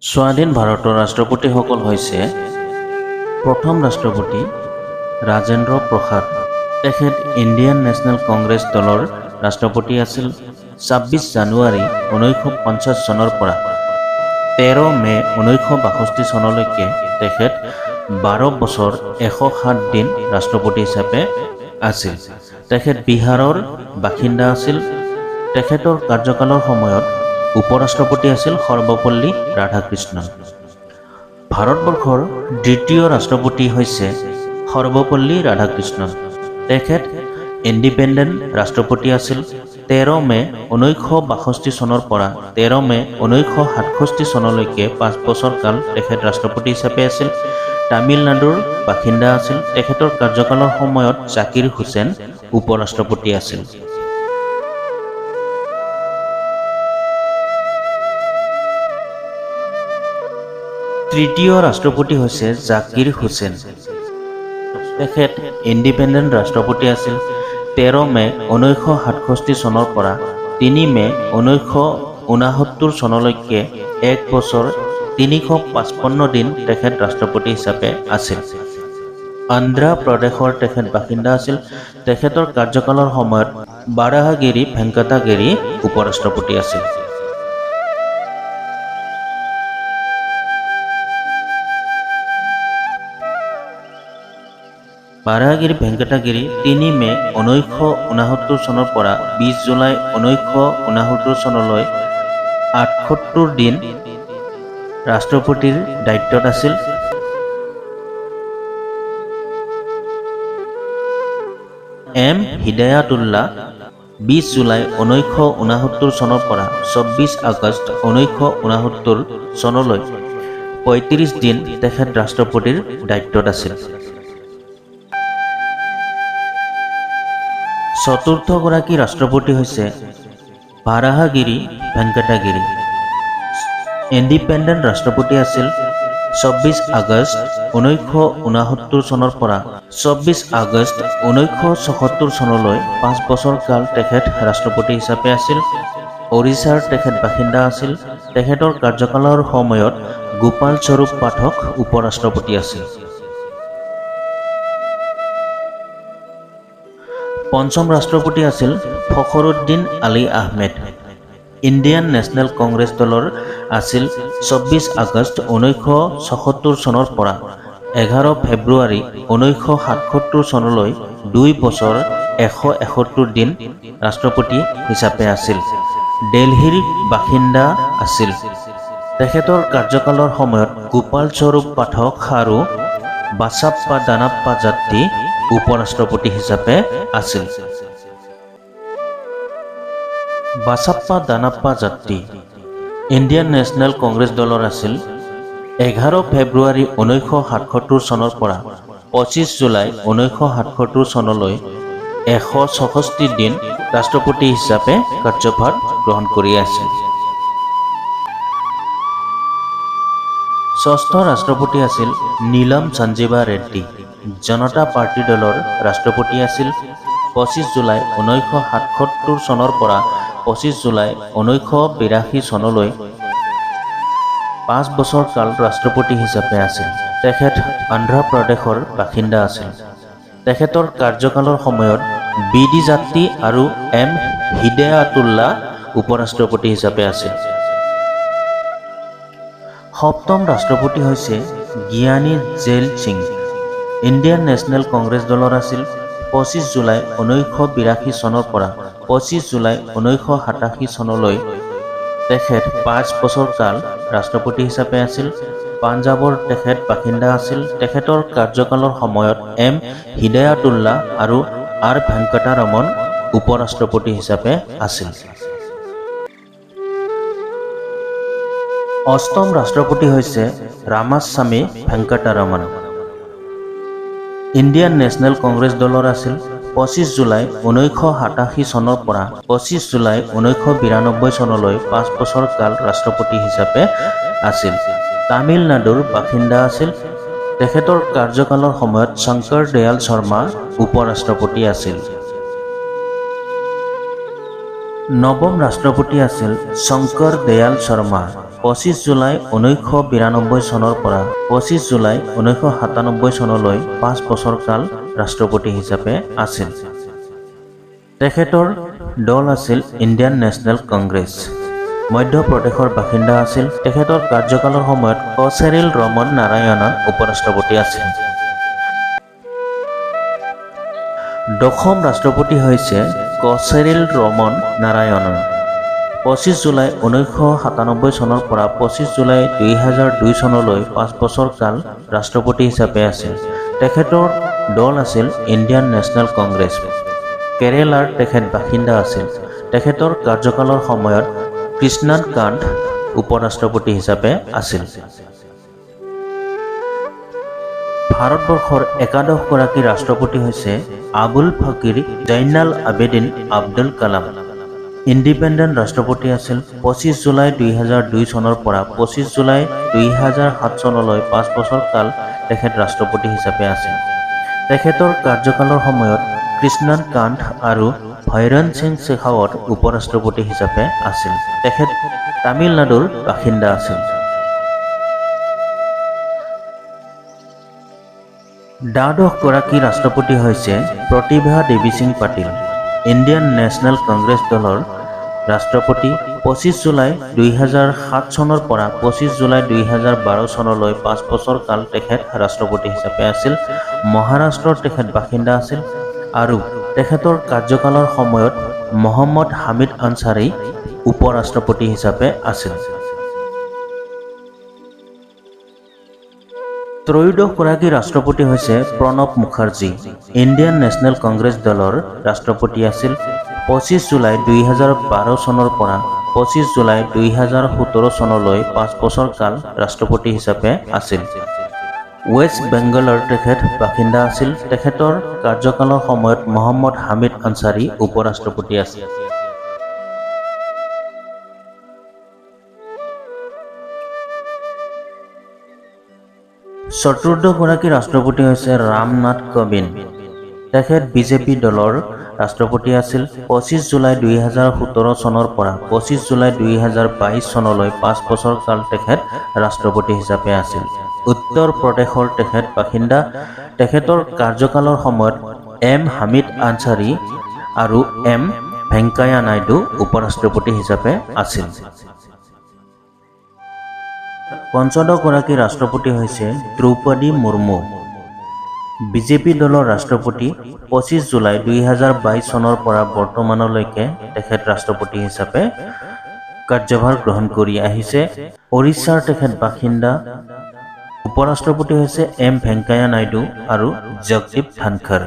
স্বাধীন ভাৰতৰ ৰাষ্ট্ৰপতিসকল হৈছে প্ৰথম ৰাষ্ট্ৰপতি ৰাজেন্দ্ৰ প্ৰসাদ। তেখেত ইণ্ডিয়ান নেশ্যনেল কংগ্ৰেছ দলৰ ৰাষ্ট্ৰপতি আছিল ২৬ জানুৱাৰী ১৯৫০ চনৰ পৰা ১৩ মে ১৯৬২ চনলৈকে তেখেত ১২ বছৰ ১০৭ দিন ৰাষ্ট্ৰপতি হিচাপে আছিল। তেখেত বিহাৰৰ বাসিন্দা আছিল। তেখেতৰ কাৰ্যকালৰ সময়ত উপৰাষ্ট্ৰপতি আছিল সৰ্বপল্লী ৰাধাকৃষ্ণন। ভাৰতবৰ্ষৰ দ্বিতীয় ৰাষ্ট্ৰপতি হৈছে সৰ্বপল্লী ৰাধাকৃষ্ণন। তেখেত ইণ্ডিপেণ্ডেণ্ট ৰাষ্ট্ৰপতি আছিল। ১৩ মে ১৯৬২ চনৰ পৰা ১৩ মে ১৯৬৭ চনলৈকে ৫ বছৰ কাল তেখেত ৰাষ্ট্ৰপতি হিচাপে আছিল। তামিলনাডুৰ বাসিন্দা আছিল। তেখেতৰ কাৰ্যকালৰ সময়ত জাকিৰ হুছেইন উপৰাষ্ট্ৰপতি আছিল। তৃতীয় ৰাষ্ট্ৰপতি হৈছে জাকিৰ হুছেইন। তেখেত ইণ্ডিপেণ্ডেণ্ট ৰাষ্ট্ৰপতি আছিল। ১৩ মে ১৯৬৭ চনৰ পৰা ৩ মে ১৯৬৯ চনলৈকে ১ বছৰ ৩৫৫ দিন তেখেত ৰাষ্ট্ৰপতি হিচাপে আছিল। অন্ধ্ৰ প্ৰদেশৰ তেখেত বাসিন্দা আছিল। তেখেতৰ কাৰ্যকালৰ সময়ত বাৰাহাগিৰি ভেংকটা গিৰি উপৰাষ্ট্ৰপতি আছিল। বাৰাহাগিৰি ভেংকটা গিৰি ৩ মে ১৯৬৯ চনৰ পৰা ২০ জুলাই ১৯৬৯ চনলৈ ৭৮ দিন ৰাষ্ট্ৰপতিৰ দায়িত্বত আছিল। এম হিদায়াতুল্লাহ ২০ জুলাই ১৯৬৯ চনৰ পৰা ২৪ আগষ্ট ১৯৬৯ চনলৈ ৩৫ দিন তেখেত ৰাষ্ট্ৰপতিৰ দায়িত্বত আছিল। চতুৰ্থগৰাকী ৰাষ্ট্ৰপতি হৈছে বাৰাহাগিৰি ভেংকটা গিৰি। ইণ্ডিপেণ্ডেণ্ট ৰাষ্ট্ৰপতি আছিল। ২৪ আগষ্ট ১৯৬৯ চনৰ পৰা ২৪ আগষ্ট ১৯৭৪ চনলৈ ৫ বছৰ কাল তেখেত ৰাষ্ট্ৰপতি হিচাপে আছিল। ওড়িশাৰ তেখেত বাসিন্দা আছিল। তেখেতৰ কাৰ্যকালৰ সময়ত গোপাল স্বৰূপ পাঠক উপৰাষ্ট্ৰপতি আছিল। পঞ্চম ৰাষ্ট্ৰপতি আছিল ফখৰুদ্দিন আলী আহমেদ। ইণ্ডিয়ান নেশ্যনেল কংগ্ৰেছ দলৰ আছিল। ২৪ আগষ্ট ১৯৭৪ চনৰ পৰা ১১ ফেব্ৰুৱাৰী ১৯৭৭ চনলৈ ২ বছৰ ১৭১ দিন ৰাষ্ট্ৰপতি হিচাপে আছিল। দিল্লীৰ বাসিন্দা আছিল। তেখেতৰ কাৰ্যকালৰ সময়ত গোপাল স্বৰূপ পাঠক আৰু বাছাপ্পা দানাপ্পা জাত্তি উপৰাষ্ট্ৰপতি হিচাপে আছিল। বাছাপ্পা দানাপ্পা জাত্তি ইণ্ডিয়ান নেশ্যনেল কংগ্ৰেছ দলৰ আছিল। ১১ ফেব্ৰুৱাৰী ১৯৭৭ চনৰ পৰা ২৫ জুলাই ১৯৭৭ চনলৈ ১৬৬ দিন ৰাষ্ট্ৰপতি হিচাপে কাৰ্যভাৰ গ্ৰহণ কৰি আছিল। ষষ্ঠ ৰাষ্ট্ৰপতি আছিল নীলম সঞ্জীৱা ৰেড্ডী। জনতা পাৰ্টি দলৰ ৰাষ্ট্ৰপতি আছিল। ২৫ জুলাই ১৯৭৭ চনৰ পৰা ২৫ জুলাই ১৯৮২ চনলৈ ৫ বছৰ কাল ৰাষ্ট্ৰপতি হিচাপে আছিল। তেখেত অন্ধ্ৰ প্ৰদেশৰ বাসিন্দা আছিল। তেখেতৰ কাৰ্যকালৰ সময়ত বি.ডি. জাত্তি আৰু এম হিদায়াতুল্লাহ উপৰাষ্ট্ৰপতি হিচাপে আছিল। সপ্তম ৰাষ্ট্ৰপতি হৈছে জ্ঞানী jail Singh. Indian national Congress দলৰ আছিল। ২৫ জুলাই ১৯৮২ চনৰ পৰা ২৫ জুলাই ১৯৮৭ চনলৈ তেখেত ৫ বছৰ কাল ৰাষ্ট্ৰপতি হিচাপে আছিল। পাঞ্জাৱৰ তেখেত বাসিন্দা আছিল। তেখেতৰ কাৰ্যকালৰ সময়ত এম হিদায়াতুল্লাহ আৰু আৰ ভেংকটাৰমন উপৰাষ্ট্ৰপতি হিচাপে আছিল। অষ্টম ৰাষ্ট্ৰপতি হৈছে ৰামাস্বামী ভেংকটাৰমন। ইণ্ডিয়ান নেশ্যনেল কংগ্ৰেছ দলৰ আছিল। ২৫ জুলাই ১৯৮৭ চনৰ পৰা ২৫ জুলাই ১৯৯২ চনলৈ ৫ বছৰ কাল ৰাষ্ট্ৰপতি হিচাপে আছিল। তামিলনাডুৰ বাসিন্দা আছিল। তেখেতৰ কাৰ্যকালৰ সময়ত শংকৰ দয়াল শৰ্মা উপৰাষ্ট্ৰপতি আছিল। নৱম ৰাষ্ট্ৰপতি আছিল শংকৰ দয়াল শৰ্মা। 25 জুলাই 1992 চনৰ পৰা 25 জুলাই 1997 চনলৈ 5 বছৰ কাল ৰাষ্ট্ৰপতি হিচাপে আছিল। তেখেতৰ দল আছিল ইণ্ডিয়ান নেশ্যনেল কংগ্ৰেছ। মধ্যপ্ৰদেশৰ বাসিন্দা আছিল। তেখেতৰ কাৰ্যকালৰ সময়ত চেৰিল ৰমন নাৰায়ণন উপৰাষ্ট্ৰপতি আছিল। দশম ৰাষ্ট্ৰপতি হৈছে চেৰিল ৰমন নাৰায়ণন। 25 জুলাই 1997 চনৰ পৰা 25 জুলাই 2002 চনলৈ 5 বছৰ কাল ৰাষ্ট্ৰপতি হিচাপে আছিল। তেখেতৰ দল আছিল ইণ্ডিয়ান নেশ্যনেল কংগ্ৰেছ। কেৰেলাৰ তেখেত বাসিন্দা আছিল। তেখেতৰ কাৰ্যকালৰ সময়ত কৃষ্ণান কান্ত উপৰাষ্ট্ৰপতি হিচাপে আছিল। ভাৰতবৰ্ষৰ একাদশগৰাকী ৰাষ্ট্ৰপতি হৈছে আবুল ফকিৰ জৈনাল আবেদিন আব্দুল কালাম। ইণ্ডিপেণ্ডেণ্ট ৰাষ্ট্ৰপতি আছিল। 25 জুলাই 2002 চনৰ পৰা 25 জুলাই 2007 চনলৈ 5 বছৰ কাল তেখেত ৰাষ্ট্ৰপতি হিচাপে আছিল। তেখেতৰ কাৰ্যকালৰ সময়ত কৃষ্ণান কান্ত আৰু ভৈৰণ সিং শেখাৱত উপৰাষ্ট্ৰপতি হিচাপে আছিল। তেখেত তামিলনাডুৰ বাসিন্দা আছিল। দ্বাদশগৰাকী ৰাষ্ট্ৰপতি হৈছে প্ৰতিভা দেৱী সিং পাটিল। ইণ্ডিয়ান নেশ্যনেল কংগ্ৰেছ দলৰ ৰাষ্ট্ৰপতি 25 জুলাই 2007 চনৰ পৰা 25 জুলাই 2012 চনলৈ 5 বছৰ কাল তেখেত ৰাষ্ট্ৰপতি হিচাপে আছিল। মহাৰাষ্ট্ৰৰ তেখেত বাসিন্দা আছিল আৰু তেখেতৰ কাৰ্যকালৰ সময়ত মহম্মদ হামিদ আনচাৰী উপৰাষ্ট্ৰপতি হিচাপে আছিল। ত্ৰয়োদশগৰাকী ৰাষ্ট্ৰপতি হৈছে প্ৰণৱ মুখাৰ্জী। ইণ্ডিয়ান নেশ্যনেল কংগ্ৰেছ দলৰ ৰাষ্ট্ৰপতি আছিল। 25 জুলাই 2012 চনৰ পৰা 25 জুলাই 2017 চনলৈ 5 বছৰ কাল ৰাষ্ট্ৰপতি হিচাপে আছিল। ৱেষ্ট বেংগলৰ তেখেত বাসিন্দা আছিল। তেখেতৰ কাৰ্যকালৰ সময়ত মহম্মদ হামিদ আনচাৰী উপৰাষ্ট্ৰপতি আছিল। চতুৰ্দশগৰাকী ৰাষ্ট্ৰপতি হৈছে ৰামনাথ কোবিন্দ। তেখেত বিজেপি দলৰ ৰাষ্ট্ৰপতি আছিল। 25 জুলাই 2017 চনৰ পৰা 25 জুলাই 2022 চনলৈ 5 বছৰ কাল তেখেত ৰাষ্ট্ৰপতি হিচাপে আছিল। উত্তৰ প্ৰদেশৰ তেখেত বাসিন্দা। তেখেতৰ কাৰ্যকালৰ সময়ত এম হামিদ আনচাৰী আৰু এম ভেংকায়া নাইডু উপৰাষ্ট্ৰপতি হিচাপে আছিল। পঞ্চদশগৰাকী ৰাষ্ট্ৰপতি হৈছে দ্ৰৌপদী মুৰ্মু। বিজেপি দলৰ ৰাষ্ট্ৰপতি। 25 জুলাই 2022 চনৰ পৰা বৰ্তমানলৈকে তেখেত ৰাষ্ট্ৰপতি হিচাপে কাৰ্যভাৰ গ্ৰহণ কৰি আহিছে। ওড়িশাৰ তেখেত বাসিন্দা। উপৰাষ্ট্ৰপতি হৈছে এম ভেংকায়া নাইডু আৰু জগদীপ ধনখৰ।